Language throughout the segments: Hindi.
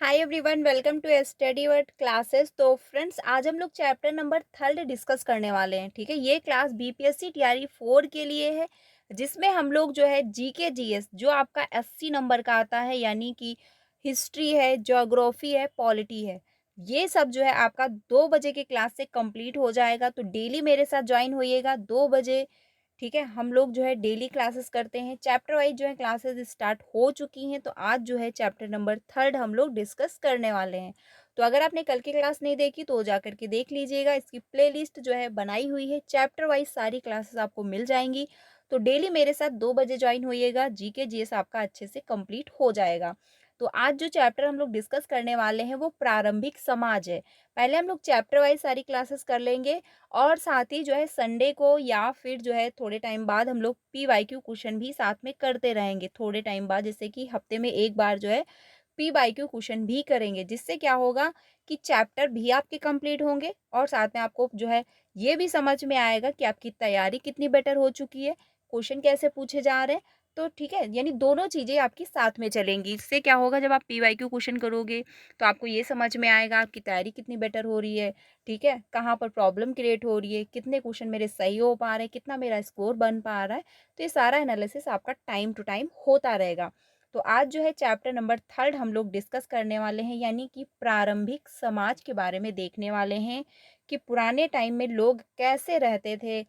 Hi everyone, welcome to study word classes. तो फ्रेंड्स, आज हम लोग चैप्टर नंबर थर्ड डिस्कस करने वाले हैं। ठीक है, ये क्लास बीपीएससी टीआरई 4 के लिए है, जिसमें हम लोग जो है जीके जीएस जो आपका 80 नंबर का आता है, यानी कि हिस्ट्री है, ज्योग्राफी है, पॉलिटी है, ये सब जो है आपका 2 बजे के क्लास से कंप्लीट हो जाएगा। तो डेली मेरे साथ ज्वाइन होइएगा 2 बजे। ठीक है, हम लोग जो है डेली क्लासेस करते हैं, चैप्टर वाइज जो है क्लासेस स्टार्ट हो चुकी हैं। तो आज जो है चैप्टर नंबर थर्ड हम लोग डिस्कस करने वाले हैं। तो अगर आपने कल की क्लास नहीं देखी तो जा करके देख लीजिएगा, इसकी प्लेलिस्ट जो है बनाई हुई है, चैप्टर वाइज सारी क्लासेस आपको मिल जाएंगी। तो डेली मेरे साथ 2 बजे ज्वाइन होइएगा, जीके जीएस आपका अच्छे से कंप्लीट हो जाएगा। तो आज जो चैप्टर हम लोग डिस्कस करने वाले हैं वो प्रारंभिक समाज है। पहले हम लोग चैप्टर वाइज सारी क्लासेस कर लेंगे, और साथ ही जो है संडे को या फिर जो है थोड़े टाइम बाद हम लोग पीवाईक्यू क्वेश्चन भी साथ में करते रहेंगे थोड़े टाइम बाद, जैसे कि हफ्ते में एक बार जो है पीवाईक्यू क्वेश्चन भी करेंगे, जिससे क्या होगा कि चैप्टर भी आपके कंप्लीट होंगे और साथ में आपको जो है ये भी समझ में आएगा कि आपकी तैयारी कितनी बेटर हो चुकी है, क्वेश्चन कैसे पूछे जा रहे हैं। तो ठीक है, यानी दोनों चीज़ें आपकी साथ में चलेंगी। इससे क्या होगा, जब आप पीवाईक्यू क्वेश्चन करोगे तो आपको ये समझ में आएगा आपकी तैयारी कितनी बेटर हो रही है। ठीक है, कहाँ पर प्रॉब्लम क्रिएट हो रही है, कितने क्वेश्चन मेरे सही हो पा रहे हैं, कितना मेरा स्कोर बन पा रहा है। तो ये सारा एनालिसिस आपका टाइम टू टाइम होता रहेगा। तो आज जो है चैप्टर नंबर थर्ड हम लोग डिस्कस करने वाले हैं, यानी कि प्रारंभिक समाज के बारे में देखने वाले हैं कि पुराने टाइम में लोग कैसे रहते थे,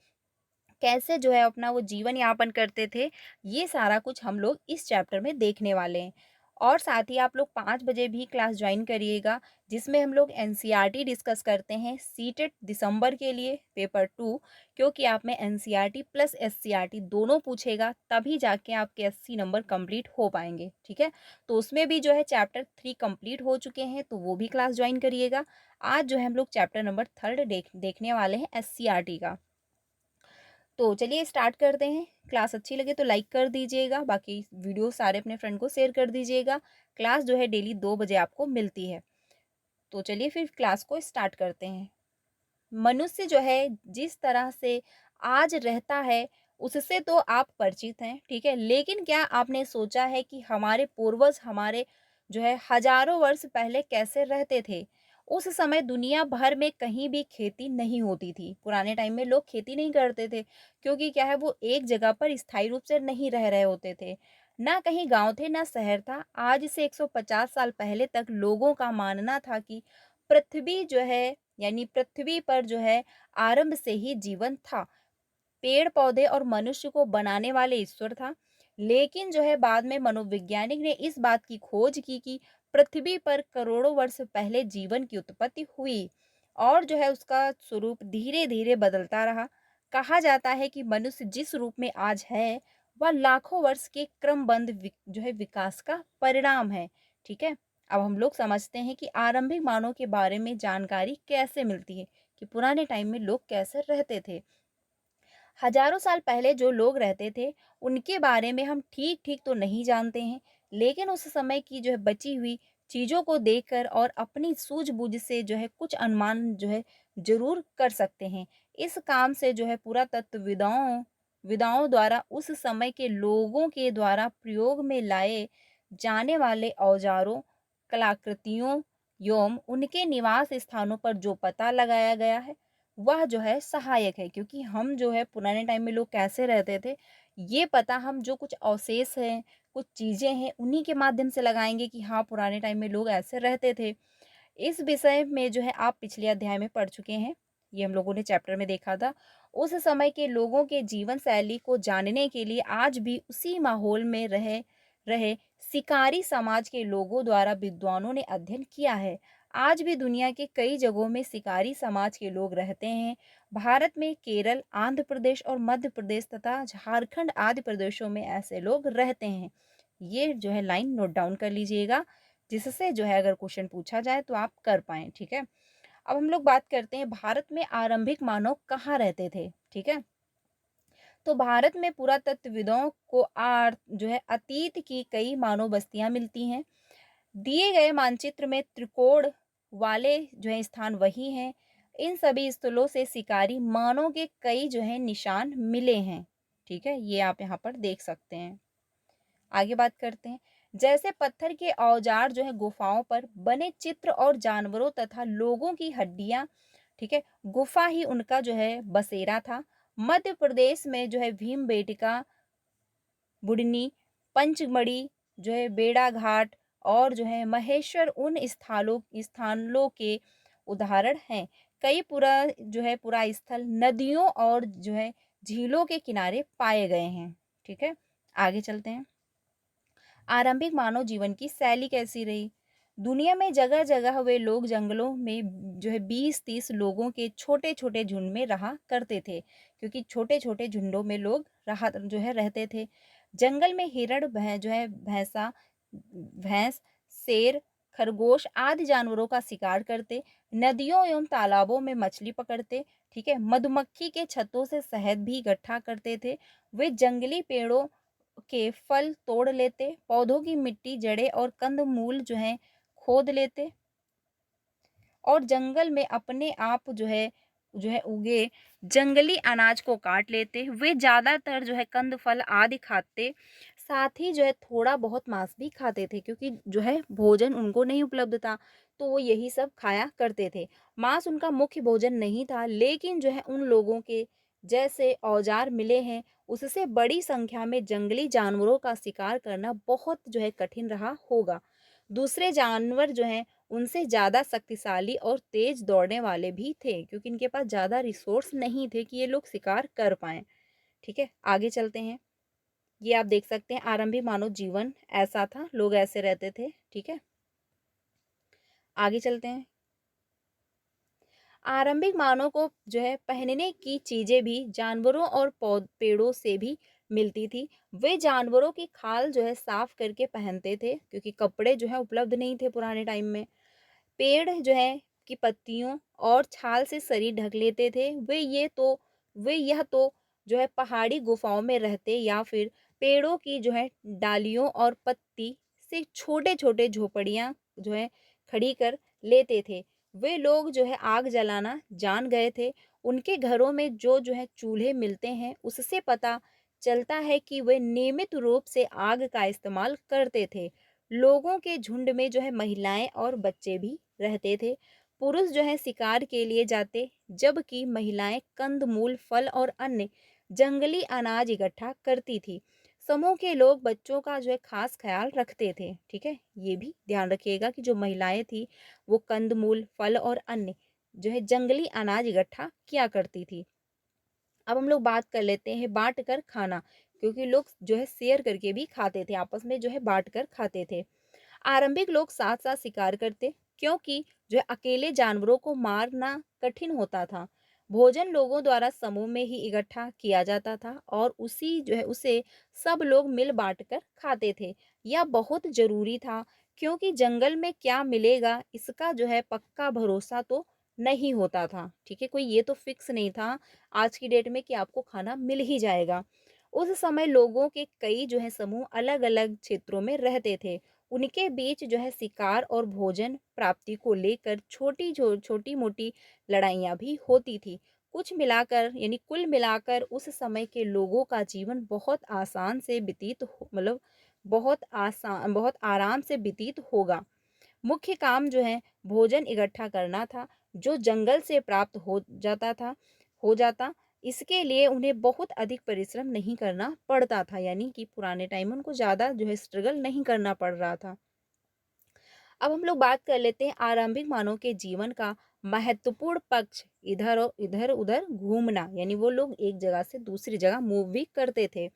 कैसे जो है अपना वो जीवन यापन करते थे। ये सारा कुछ हम लोग इस चैप्टर में देखने वाले हैं। और साथ ही आप लोग 5 बजे भी क्लास ज्वाइन करिएगा, जिसमें हम लोग एनसीईआरटी डिस्कस करते हैं सीटेट दिसंबर के लिए पेपर 2, क्योंकि आप में एनसीईआरटी प्लस एससीईआरटी दोनों पूछेगा, तभी जाके आपके 80 नंबर कंप्लीट हो पाएंगे। ठीक है, तो उसमें भी जो है चैप्टर 3 कंप्लीट हो चुके हैं, तो वो भी क्लास ज्वाइन करिएगा। आज जो है हम लोग चैप्टर नंबर थर्ड देखने वाले हैं एससीईआरटी का। तो चलिए स्टार्ट करते हैं। क्लास अच्छी लगे तो लाइक कर दीजिएगा, बाकी वीडियो सारे अपने फ्रेंड को शेयर कर दीजिएगा। क्लास जो है डेली 2 बजे आपको मिलती है। तो चलिए फिर क्लास को स्टार्ट करते हैं। मनुष्य जो है जिस तरह से आज रहता है उससे तो आप परिचित हैं, ठीक है, लेकिन क्या आपने सोचा है कि हमारे पूर्वज हमारे जो है हजारों वर्ष पहले कैसे रहते थे। उस समय दुनिया भर में कहीं भी खेती नहीं होती थी। पुराने टाइम में लोग खेती नहीं करते थे, क्योंकि क्या है, वो एक जगह पर स्थायी रूप से नहीं रह रहे होते थे। ना कहीं गांव थे ना शहर था। आज से 150 साल पहले तक लोगों का मानना था कि पृथ्वी जो है, यानी पृथ्वी पर जो है आरंभ से ही जीवन था। पेड़ पौधे और मनुष्य को बनाने वाले ईश्वर था। लेकिन जो है बाद में मनोवैज्ञानिक ने इस बात की खोज की कि पृथ्वी पर करोड़ों वर्ष पहले जीवन की उत्पत्ति हुई, और जो है उसका स्वरूप धीरे धीरे बदलता रहा। कहा जाता है कि मनुष्य जिस रूप में आज है वह लाखों वर्ष के क्रमबद्ध जो है विकास का परिणाम है। ठीक है, अब हम लोग समझते हैं कि आरंभिक मानव के बारे में जानकारी कैसे मिलती है, कि पुराने टाइम में लोग कैसे रहते थे। हजारों साल पहले जो लोग रहते थे उनके बारे में हम ठीक ठीक तो नहीं जानते हैं, लेकिन उस समय की जो है बची हुई चीज़ों को देखकर और अपनी सूझबूझ से जो है कुछ अनुमान जो है जरूर कर सकते हैं। इस काम से जो है पुरातत्व विदाओं विदाओं द्वारा उस समय के लोगों के द्वारा प्रयोग में लाए जाने वाले औजारों, कलाकृतियों एवं उनके निवास स्थानों पर जो पता लगाया गया है वह जो है सहायक है। क्योंकि हम जो है पुराने टाइम में लोग कैसे रहते थे, ये पता हम जो कुछ अवशेष हैं, कुछ चीज़ें हैं, उन्हीं के माध्यम से लगाएँगे कि हाँ, पुराने टाइम में लोग ऐसे रहते थे। इस विषय में जो है आप पिछले अध्याय में पढ़ चुके हैं, ये हम लोगों ने चैप्टर में देखा था। उस समय के लोगों के जीवन शैली को जानने के लिए आज भी उसी माहौल में रहे रहे शिकारी समाज के लोगों द्वारा विद्वानों ने अध्ययन किया है। आज भी दुनिया के कई जगहों में शिकारी समाज के लोग रहते हैं। भारत में केरल, आंध्र प्रदेश और मध्य प्रदेश तथा झारखंड आदि प्रदेशों में ऐसे लोग रहते हैं। ये जो है लाइन नोट डाउन कर लीजिएगा, जिससे जो है अगर क्वेश्चन पूछा जाए तो आप कर पाएँ। ठीक है, अब हम लोग बात करते हैं भारत में आरंभिक मानव कहाँ रहते थे। ठीक है, तो भारत में पुरातत्वविदों को जो है अतीत की कई मानव बस्तियां मिलती हैं। दिए गए मानचित्र में त्रिकोण वाले जो है स्थान वही हैं। इन सभी स्थलों से शिकारी मानव के कई जो है निशान मिले हैं। ठीक है, ये आप यहाँ पर देख सकते हैं। आगे बात करते हैं। जैसे पत्थर के औजार जो है गुफाओं पर बने चित्र और जानवरों तथा लोगों की हड्डियां, ठीक है, गुफा ही उनका जो है बसेरा था। मध्य प्रदेश में जो है भीमबेटका, बुडनी, पंचमढ़ी, जो है बेड़ा घाट और जो है महेश्वर उन स्थानों के उदाहरण हैं। कई पुरा स्थल नदियों और जो है झीलों के किनारे पाए गए हैं। ठीक है, आगे चलते हैं। आरंभिक मानव जीवन की शैली कैसी रही? दुनिया में जगह जगह वे लोग जंगलों में जो है 20-30 लोगों के छोटे छोटे झुंड में रहा करते थे, क्योंकि छोटे छोटे झुंडों में लोग रहा जो है रहते थे। जंगल में हिरण जो है भैंस, शेर, खरगोश आदि जानवरों का शिकार करते, नदियों एवं तालाबों में मछली पकड़ते, ठीक है, मधुमक्खी के छत्तों से शहद भी इकट्ठा करते थे। वे जंगली पेड़ों के फल तोड़ लेते, पौधों की मिट्टी, जड़ें और कंद मूल जो है खोद लेते और जंगल में अपने आप जो है उगे जंगली अनाज को काट लेते। वे ज्यादातर जो है कंद फल आदि खाते, साथ ही जो है थोड़ा बहुत मांस भी खाते थे, क्योंकि जो है भोजन उनको नहीं उपलब्ध था, तो वो यही सब खाया करते थे। मांस उनका मुख्य भोजन नहीं था, लेकिन जो है उन लोगों के जैसे औजार मिले हैं, उससे बड़ी संख्या में जंगली जानवरों का शिकार करना बहुत जो है कठिन रहा होगा। दूसरे जानवर जो हैं उनसे ज़्यादा शक्तिशाली और तेज दौड़ने वाले भी थे, क्योंकि इनके पास ज़्यादा रिसोर्स नहीं थे कि ये लोग शिकार कर पाएँ। ठीक है, आगे चलते हैं। ये आप देख सकते हैं आरंभिक मानव जीवन ऐसा था, लोग ऐसे रहते थे। ठीक है, आगे चलते हैं। आरंभिक मानव को जो है पहनने की चीजें भी जानवरों और पेड़ों से भी मिलती थी। वे जानवरों की खाल जो है साफ करके पहनते थे, क्योंकि कपड़े जो है उपलब्ध नहीं थे पुराने टाइम में। पेड़ जो है की पत्तियों और छाल से शरीर ढक लेते थे। वे यह तो जो है पहाड़ी गुफाओं में रहते, या फिर पेड़ों की जो है डालियों और पत्ती से छोटे छोटे झोपड़ियां जो है खड़ी कर लेते थे। वे लोग जो है आग जलाना जान गए थे। उनके घरों में जो है चूल्हे मिलते हैं, उससे पता चलता है कि वे नियमित रूप से आग का इस्तेमाल करते थे। लोगों के झुंड में जो है महिलाएं और बच्चे भी रहते थे। पुरुष जो है शिकार के लिए जाते, जबकि महिलाएं कंदमूल, फल और अन्य जंगली अनाज इकट्ठा करती थी। समूह के लोग बच्चों का जो है खास ख्याल रखते थे। ठीक है, ये भी ध्यान रखिएगा कि जो महिलाएं थी वो कंदमूल, फल और अन्य जो है जंगली अनाज इकट्ठा किया करती थी। अब हम लोग बात कर लेते हैं बांट कर खाना, क्योंकि लोग जो है शेयर करके भी खाते थे, आपस में जो है बांट कर खाते थे। आरंभिक लोग साथ साथ शिकार करते, क्योंकि जो है अकेले जानवरों को मारना कठिन होता था। भोजन लोगों द्वारा समूह में ही इकट्ठा किया जाता था और उसे सब लोग मिल बांट कर खाते थे। यह बहुत जरूरी था, क्योंकि जंगल में क्या मिलेगा इसका जो है पक्का भरोसा तो नहीं होता था। ठीक है, कोई ये तो फिक्स नहीं था आज की डेट में कि आपको खाना मिल ही जाएगा। उस समय लोगों के कई जो है समूह अलग अलग क्षेत्रों में रहते थे। उनके बीच जो है शिकार और भोजन प्राप्ति को लेकर छोटी मोटी लड़ाइयाँ भी होती थी। कुल मिलाकर उस समय के लोगों का जीवन बहुत आसान से मतलब बहुत आराम से व्यतीत होगा। मुख्य काम जो है भोजन इकट्ठा करना था, जो जंगल से प्राप्त हो जाता। इसके लिए उन्हें बहुत अधिक परिश्रम नहीं करना पड़ता था, यानी कि पुराने टाइम में उनको ज़्यादा जो है स्ट्रगल नहीं करना पड़ रहा था। अब हम लोग बात कर लेते हैं आरंभिक मानव के जीवन का महत्वपूर्ण पक्ष, इधर उधर घूमना, यानी वो लोग एक जगह से दूसरी जगह मूव भी करते थे।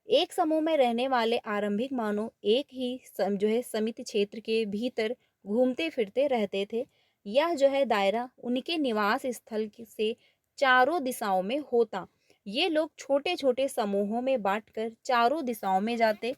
एक समूह में रहने वाले आरंभिक मानव एक ही जो है सीमित क्षेत्र के भीतर घूमते फिरते रहते थे। यह जो है दायरा उनके निवास स्थल से चारों दिशाओं में होता। ये लोग छोटे छोटे समूहों में बांटकर चारों दिशाओं में जाते।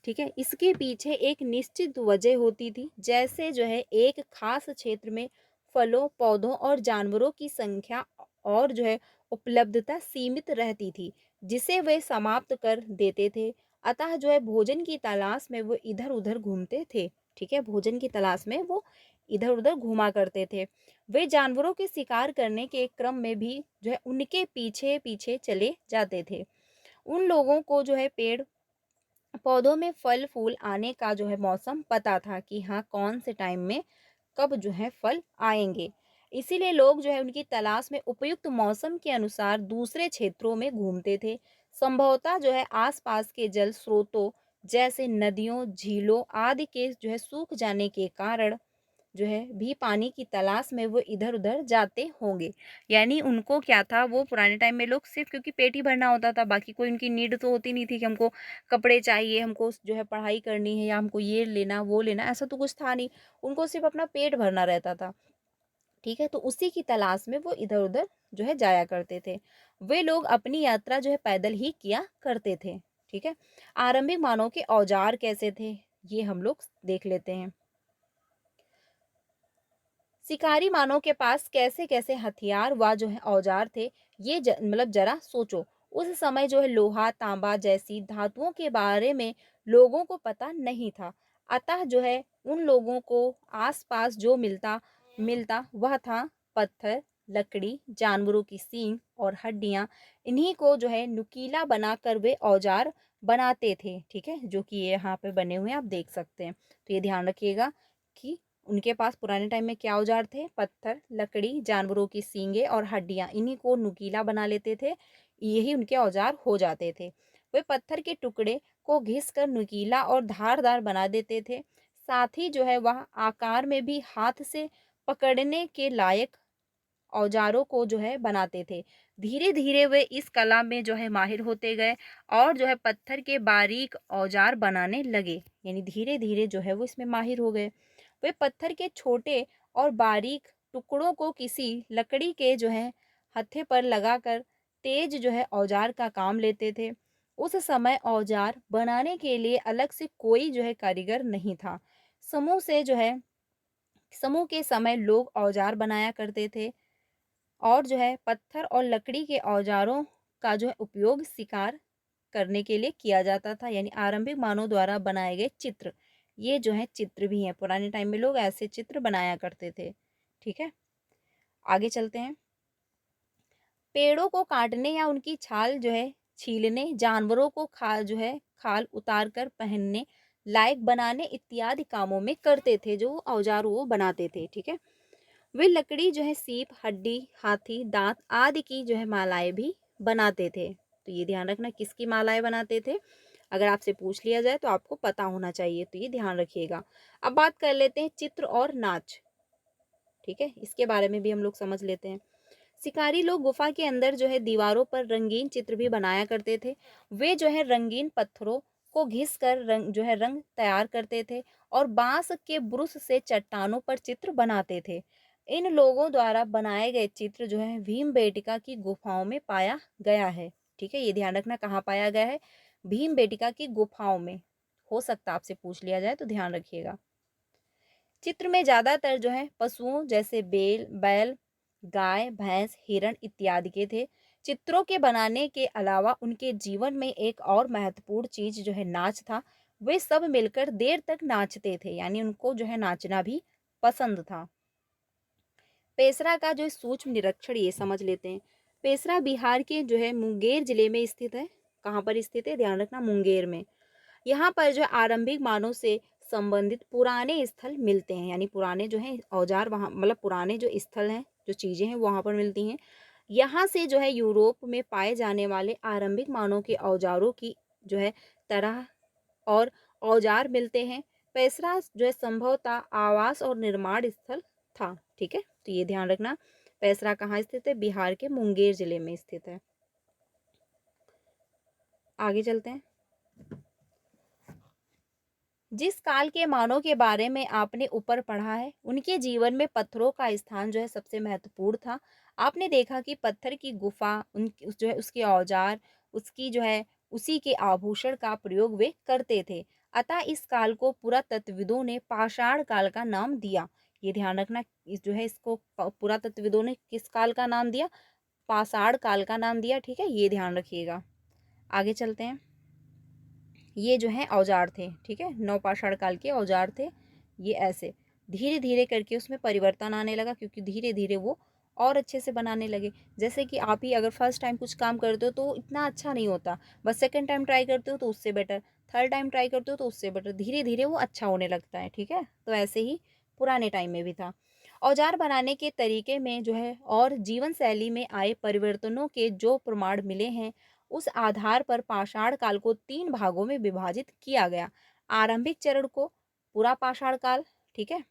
ठीक है, इसके पीछे एक निश्चित वजह होती थी, जैसे जो है एक खास क्षेत्र में फलों, पौधों और जानवरों की संख्या और जो है उपलब्धता सीमित रहती थी, जिसे वे समाप्त कर देते थे। अतः जो है भोजन की तलाश में वो इधर उधर घूमते थे। ठीक है, भोजन की तलाश में वो इधर उधर घूमा करते थे। वे जानवरों के शिकार करने के क्रम में भी जो है उनके पीछे पीछे चले जाते थे। उन लोगों को जो है पेड़ पौधों में फल फूल आने का जो है मौसम पता था कि हाँ कौन से टाइम में कब जो है फल आएंगे। इसीलिए लोग जो है उनकी तलाश में उपयुक्त मौसम के अनुसार दूसरे क्षेत्रों में घूमते थे। संभवतः जो है आसपास के जल स्रोतों जैसे नदियों झीलों आदि के जो है सूख जाने के कारण जो है भी पानी की तलाश में वो इधर-उधर जाते होंगे। यानी उनको क्या था, वो पुराने टाइम में लोग सिर्फ़ क्योंकि पेट ही भरना होता था, बाकी कोई उनकी नीड तो होती नहीं थी कि हमको कपड़े चाहिए, हमको जो है पढ़ाई करनी है या हमको ये लेना, वो लेना, ऐसा तो कुछ था नहीं। उनको सिर्फ़ अपना पेट भरना रहता था, ठीक है? तो उसी की तलाश में वो इधर-उधर जो है जाया करते थे। वे लोग अपनी यात्रा जो है पैदल ही किया करते थे, ठीक है? आरंभिक मानव के औज़ार कैसे थे, ये हम लोग देख लेते हैं। शिकारी मानव के पास कैसे-कैसे हथियार व जो है औजार थे, ये मतलब जरा सोचो। उस समय जो है लोहा, तांबा जैसी धातुओं के बारे में लोगों को पता नहीं था। अतः जो है उन लोगों को आस-पास जो मिलता मिलता वह था पत्थर, लकड़ी, जानवरों की सींग और हड्डियाँ। इन्हीं को जो है नुकीला बनाकर वे औजार बनाते थे, ठीक है? जो कि ये यहाँ पे बने हुए हैं, आप देख सकते हैं। तो ये ध्यान रखिएगा कि उनके पास पुराने टाइम में क्या औजार थे? पत्थर, लकड़ी, जानवरों की सींगें और हड्डियाँ, इन्हीं को नुकीला बना लेते थे। यही उनके औजार हो जाते थे। वे पत्थर के टुकड़े को घिस कर नुकीला और धारदार बना देते थे। साथ ही जो है वह आकार में भी हाथ से पकड़ने के लायक औजारों को जो है बनाते थे। धीरे-धीरे वे इस कला में जो है माहिर होते गए और जो है पत्थर के बारीक औजार बनाने लगे। यानी धीरे-धीरे जो है वो इसमें माहिर हो गए। वे पत्थर के छोटे और बारीक टुकड़ों को किसी लकड़ी के जो है हत्थे पर लगाकर तेज जो है औजार का काम लेते थे। उस समय औजार बनाने के लिए अलग से कोई जो है कारीगर नहीं था। समूह से जो है समूह के समय लोग औजार बनाया करते थे और जो है पत्थर और लकड़ी के औजारों का जो है उपयोग शिकार करने के लिए किया जाता था। यानी आरंभिक मानव द्वारा बनाए गए चित्र, ये जो है चित्र भी हैं। पुराने टाइम में लोग ऐसे चित्र बनाया करते थे, ठीक है? आगे चलते हैं। पेड़ों को काटने या उनकी छाल जो है छीलने, जानवरों को खाल जो है खाल उतार कर पहनने लायक बनाने इत्यादि कामों में करते थे, जो औजार वो बनाते थे, ठीक है? वे लकड़ी जो है सीप, हड्डी, हाथी, दांत आदि की जो है मालाएं भी बनाते थे। तो ये ध्यान रखना किसकी मालाएं बनाते थे। अगर आपसे पूछ लिया जाए तो आपको पता होना चाहिए, तो ये ध्यान रखिएगा। अब बात कर लेते हैं चित्र और नाच, ठीक है? इसके बारे में भी हम लोग समझ लेते हैं। शिकारी लोग गुफा के अंदर जो है दीवारों पर रंगीन चित्र भी बनाया करते थे। वे जो है रंगीन पत्थरों को घिस कर रंग जो है रंग तैयार करते थे और बांस के ब्रुश से चट्टानों पर चित्र बनाते थे। इन लोगों द्वारा बनाए गए चित्र जो है भीमबेटका की गुफाओं में पाया गया है, ठीक है? ये ध्यान रखना कहाँ पाया गया है, भीमबेटका की गुफाओं में। हो सकता है आपसे पूछ लिया जाए, तो ध्यान रखिएगा। चित्र में ज्यादातर जो है पशुओं जैसे बैल, गाय, भैंस, हिरण इत्यादि के थे। चित्रों के बनाने के अलावा उनके जीवन में एक और महत्वपूर्ण चीज जो है नाच था। वे सब मिलकर देर तक नाचते थे, यानी उनको जो है नाचना भी पसंद था। पेशरा का जो सूक्ष्म निरीक्षण ये समझ लेते हैं। पेशरा बिहार के जो है मुंगेर जिले में स्थित है। कहाँ पर स्थित है, ध्यान रखना, मुंगेर में। यहाँ पर जो है आरंभिक मानव से संबंधित पुराने स्थल मिलते हैं। यानी पुराने जो है औजार वहाँ, मतलब पुराने जो स्थल हैं, जो चीजें हैं वो वहाँ पर मिलती हैं। यहाँ से जो है यूरोप में पाए जाने वाले आरंभिक मानव के औजारों की जो है तरह और औजार मिलते हैं। पेसरा जो है संभवतः आवास और निर्माण स्थल था, ठीक है? तो ये ध्यान रखना। पेसरा कहाँ स्थित है, बिहार के मुंगेर जिले में स्थित है। आगे चलते हैं। जिस काल के मानव के बारे में आपने ऊपर पढ़ा है, उनके जीवन में पत्थरों का स्थान जो है सबसे महत्वपूर्ण था। आपने देखा कि पत्थर की गुफा, जो है उसके औजार, उसकी जो है उसी के आभूषण का प्रयोग वे करते थे। अतः इस काल को पुरातत्वविदों ने पाषाण काल का नाम दिया। ये ध्यान रखना, इस जो है इसको पुरातत्वविदों ने किस काल का नाम दिया, पाषाण काल का नाम दिया, ठीक है? ये ध्यान रखिएगा। आगे चलते हैं। ये जो है औजार थे, ठीक है? नवपाषाण काल के औजार थे। ये ऐसे धीरे धीरे करके उसमें परिवर्तन आने लगा, क्योंकि धीरे धीरे वो और अच्छे से बनाने लगे। जैसे कि आप ही अगर फर्स्ट टाइम कुछ काम करते हो तो इतना अच्छा नहीं होता, बस सेकंड टाइम ट्राई करते हो तो उससे बेटर, थर्ड टाइम ट्राई करते हो तो उससे बेटर धीरे धीरे वो अच्छा होने लगता है, ठीक है। तो ऐसे ही पुराने टाइम में भी था। औजार बनाने के तरीके में जो है और जीवन शैली में आए परिवर्तनों के जो प्रमाण मिले हैं, उस आधार पर पाषाण काल को 3 भागों में विभाजित किया गया। आरंभिक चरण को पूरा पाषाण काल, ठीक है,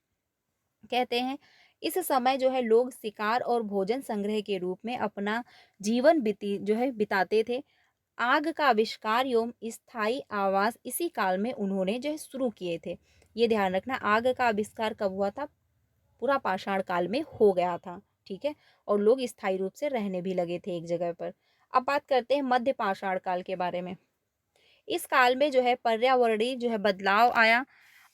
कहते हैं। इस समय जो है लोग शिकार और भोजन संग्रह के रूप में अपना जीवन बिताते थे। आग का आविष्कार एवं स्थायी आवास इसी काल में उन्होंने जो है शुरू किए थे। ये ध्यान रखना, आग का आविष्कार कब हुआ था? पूरा पाषाण काल में हो गया था, ठीक है। और लोग स्थायी रूप से रहने भी लगे थे एक जगह पर। अब बात करते हैं मध्य पाषाण काल के बारे में। इस काल में जो है पर्यावरणीय जो है बदलाव आया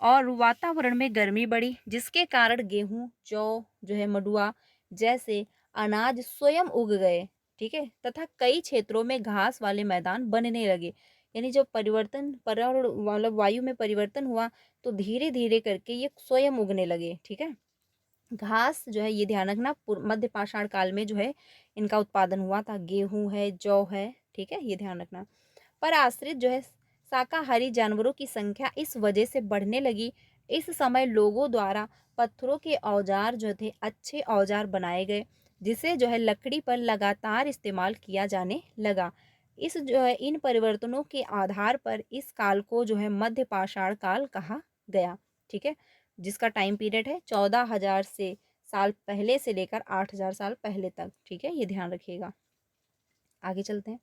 और वातावरण में गर्मी बढ़ी, जिसके कारण गेहूं, जौ जो है मंडुआ जैसे अनाज स्वयं उग गए, ठीक है, तथा कई क्षेत्रों में घास वाले मैदान बनने लगे। यानी जब परिवर्तन पर्यावरण मतलब वायु में परिवर्तन हुआ तो धीरे धीरे करके ये स्वयं उगने लगे, ठीक है। घास जो है ये ध्यान रखना मध्य पाषाण काल में जो है इनका उत्पादन हुआ था। गेहूं है, जौ है, ठीक है, ये ध्यान रखना। पर आश्रित जो है शाकाहारी जानवरों की संख्या इस वजह से बढ़ने लगी। इस समय लोगों द्वारा पत्थरों के औजार जो थे अच्छे औजार बनाए गए, जिसे जो है लकड़ी पर लगातार इस्तेमाल किया जाने लगा। इस जो है इन परिवर्तनों के आधार पर इस काल को जो है मध्य पाषाण काल कहा गया, ठीक है, जिसका टाइम पीरियड है 14,000 से साल पहले से लेकर 8,000 साल पहले तक, ठीक है, ये ध्यान रखिएगा। आगे चलते हैं।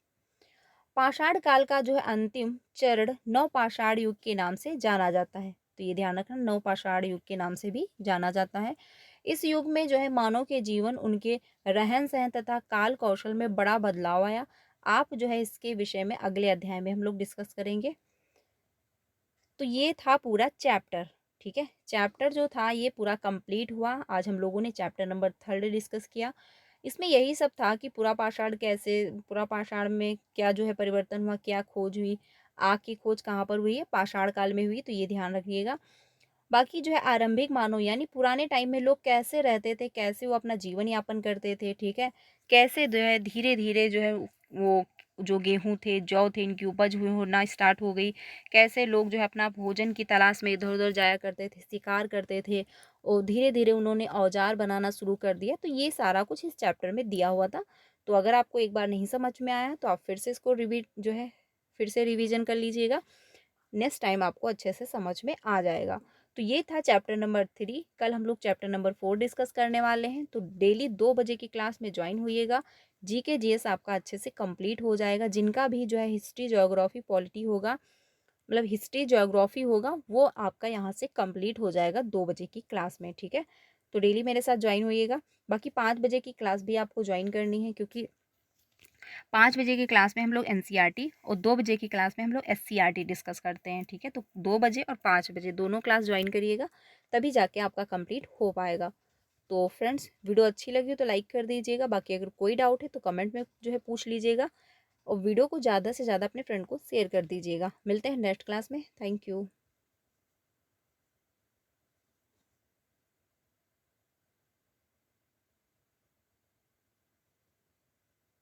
पाषाण काल का जो है अंतिम चरण नवपाषाण युग के नाम से जाना जाता है। तो ये ध्यान रखना, नवपाषाण युग के नाम से भी जाना जाता है। इस युग में जो है मानव के जीवन, उनके रहन सहन तथा काल कौशल में बड़ा बदलाव आया। आप जो है इसके विषय में अगले अध्याय में हम लोग डिस्कस करेंगे। तो ये था पूरा चैप्टर, ठीक है। चैप्टर जो था ये पूरा कंप्लीट हुआ। आज हम लोगों ने चैप्टर नंबर 3 डिस्कस किया। इसमें यही सब था कि पूरा पाषाण कैसे, पूरा पाषाण में क्या जो है परिवर्तन हुआ, क्या खोज हुई, आग की खोज कहाँ पर हुई है, पाषाण काल में हुई, तो ये ध्यान रखिएगा। बाकी जो है आरंभिक मानव यानी पुराने टाइम में लोग कैसे रहते थे, कैसे वो अपना जीवन यापन करते थे, ठीक है, कैसे जो है धीरे धीरे जो है वो जो गेहूं थे, जौ थे, इनकी उपज होना स्टार्ट हो गई। कैसे लोग जो है अपना भोजन की तलाश में इधर उधर जाया करते थे, शिकार करते थे, और धीरे धीरे उन्होंने औजार बनाना शुरू कर दिया। तो ये सारा कुछ इस चैप्टर में दिया हुआ था। तो अगर आपको एक बार नहीं समझ में आया तो आप फिर से इसको रिवीट जो है फिर से रिवीजन कर लीजिएगा। नेक्स्ट टाइम आपको अच्छे से समझ में आ जाएगा। तो ये था चैप्टर नंबर 3। कल हम लोग चैप्टर नंबर 4 डिस्कस करने वाले हैं। तो डेली 2 बजे की क्लास में ज्वाइन होइएगा। जीके जीएस आपका अच्छे से कंप्लीट हो जाएगा। जिनका भी जो है हिस्ट्री, ज्योग्राफी, पॉलिटी होगा, मतलब हिस्ट्री ज्योग्राफी होगा, वो आपका यहाँ से कंप्लीट हो जाएगा 2 बजे की क्लास में, ठीक है। तो डेली मेरे साथ ज्वाइन होइएगा। बाकी 5 बजे की क्लास भी आपको ज्वाइन करनी है, क्योंकि 5 बजे की क्लास में हम लोग एनसीईआरटी और 2 बजे की क्लास में हम लोग एससीईआरटी डिस्कस करते हैं, ठीक है। तो 2 बजे और 5 बजे दोनों क्लास ज्वाइन करिएगा, तभी जाके आपका कंप्लीट हो पाएगा। तो फ्रेंड्स, वीडियो अच्छी लगी हो तो लाइक कर दीजिएगा। बाकी अगर कोई डाउट है तो कमेंट में जो है पूछ लीजिएगा, और वीडियो को ज़्यादा से ज़्यादा अपने फ्रेंड को शेयर कर दीजिएगा। मिलते हैं नेक्स्ट क्लास में। Thank you.